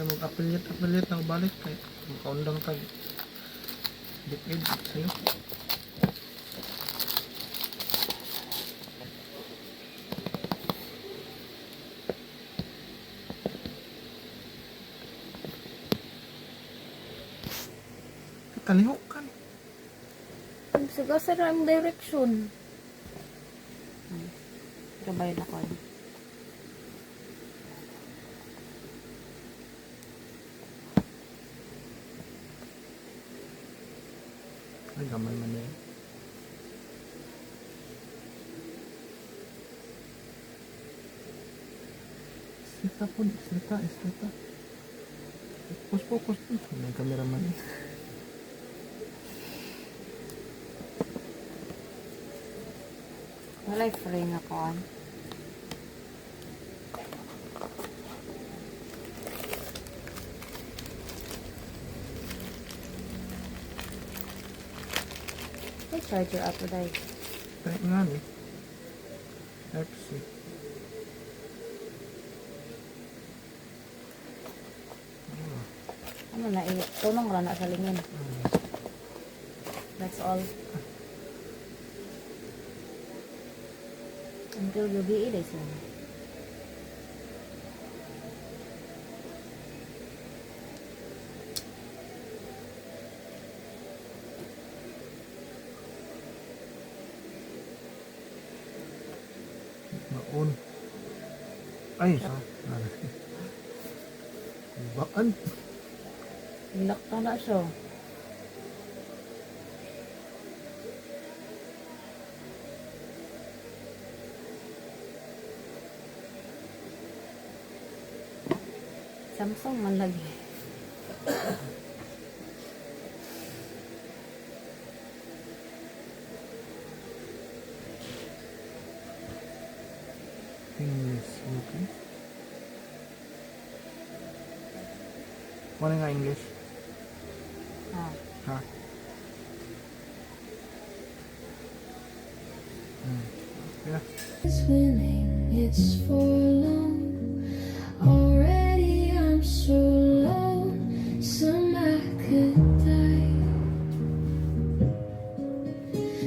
Kaya mag-affiliate na balik kay makaundang tag dikid sa'yo. Kalihok kan. Sagasa ang direction. Trabayan ako. Ay, gamay man yan. Islita po, islita. Focus po. May cameraman eh. Wala frame ako. May charger ato dahil. Type nga ni. Type-C. Ano na, tunong rana sa lingin. That's all. Until gabi it is lang. Maun. Ay, baan? Nilakta na siya. Samsung man lagi. English, okay. Ano nga English? Ha? Yeah. It's winning, it's for long. Already I'm so lonesome I could die.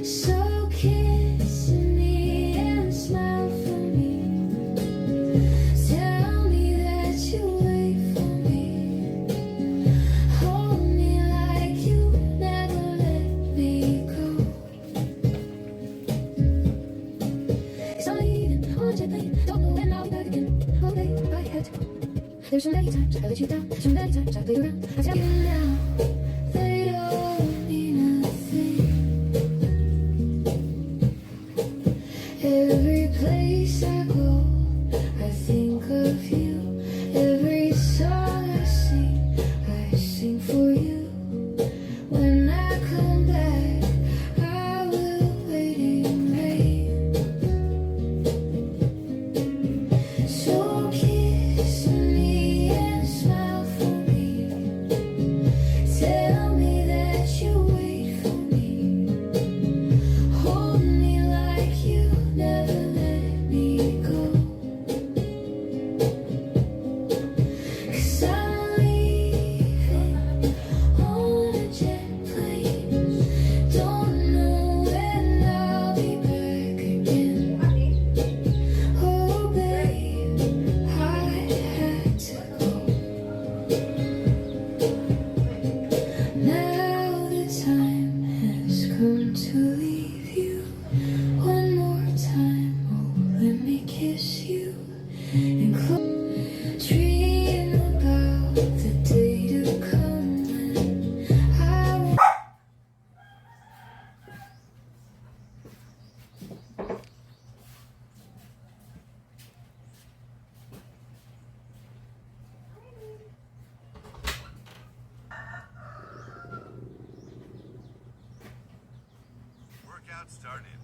So kiss me and smile for me. Tell me that you wait for me. Hold me like you never let me go. I'm leaving on a jet plane. Don't know when I'll be back again. Oh, babe, I had to go. There's so many times I let you down. So many times I played around. I tell you now, they don't mean a thing. Every place I go, I think of you. Every song I sing for you. When I come back, I will wait in rain. So kiss me and smile for me. Tell me that you wait for me. Hold me like you never let me go. 'Cause I'm leaving on a jet plane. Don't know when I'll be back again. Oh, babe, I had to go. Now the time has come to leave you. One more time, oh, let me kiss you and dream about the day to come when I Workout started.